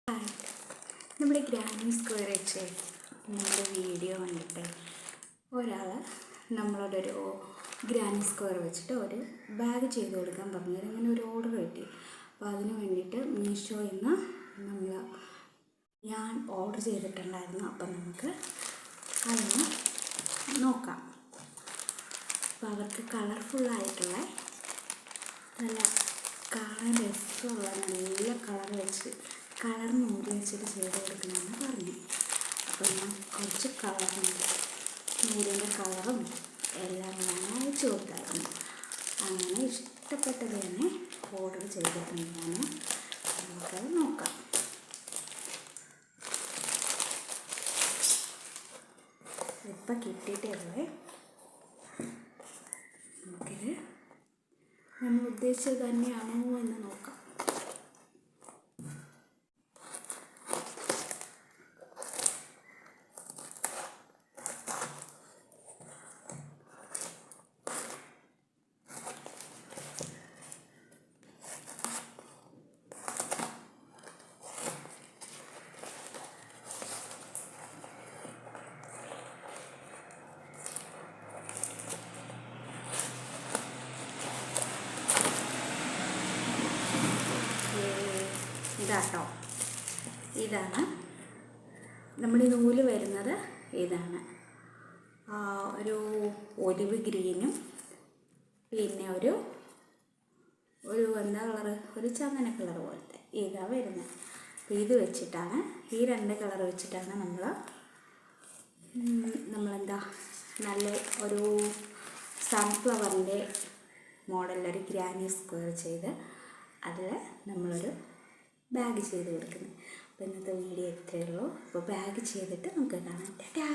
Hi, നമ്മുടെ granny square വെച്ച് നമ്മുടെ വീഡിയോ കണ്ടിട്ട് ഒരാൾ നമ്മളോടൊരു ഗ്രാനി സ്ക്വയർ വെച്ചിട്ട് ഒരു ബാഗ് ചെയ്ത് കൊടുക്കാൻ പറഞ്ഞു. അങ്ങനെ ഒരു ഓർഡർ കിട്ടി. അപ്പോൾ അതിന് വേണ്ടിയിട്ട് മീഷോയിൽ നിന്ന് ഞാൻ ഓർഡർ ചെയ്തിട്ടുണ്ടായിരുന്നു. അപ്പം നമുക്ക് അതൊന്ന് നോക്കാം. അപ്പോൾ അവർക്ക് കളർഫുള്ളായിട്ടുള്ള നല്ല കാണാൻ രസമുള്ള നല്ല കളർ നൂല് വെച്ചിട്ട് ചെയ്ത് കൊടുക്കണമെന്ന് പറഞ്ഞു. അപ്പോൾ ഞാൻ കുറച്ച് നൂലിൻ്റെ കളറും എല്ലാം ഞാൻ അയച്ചു കൊടുത്തായിരുന്നു. അങ്ങനെ ഇഷ്ടപ്പെട്ടത് തന്നെ ഓർഡർ ചെയ്തിട്ടുണ്ട്. നമുക്കത് നോക്കാം. ഇപ്പം കിട്ടിയിട്ടേ ഉള്ളേ. നമുക്കിത് നമ്മൾ ഉദ്ദേശിച്ചത് തന്നെയാണോ എന്ന് നോക്കാം. ഇതാണ് നമ്മുടെ നൂല് വരുന്നത്. ഇതാണ് ഒരു ഒലിവ് ഗ്രീനും പിന്നെ ഒരു എന്താ കളറ്, ഒരു ചന്ദന കളർ പോലത്തെ ഇതാണ് വരുന്നത്. അപ്പോൾ ഇത് വെച്ചിട്ടാണ്, ഈ രണ്ട് കളർ വെച്ചിട്ടാണ് നമ്മളെന്താ നല്ല ഒരു സൺഫ്ലവറിൻ്റെ മോഡലൊരു ഗ്രാനി സ്ക്വയർ ചെയ്ത് അതിൽ നമ്മളൊരു ബാഗ് ചെയ്ത് കൊടുക്കുന്നത്. അപ്പോൾ ഇന്നത്തെ വീഡിയോ ഇത്രയേ ഉള്ളൂ. അപ്പോൾ ബാഗ് ചെയ്തിട്ട് നമുക്ക് കാണാം. ടാറ്റാ.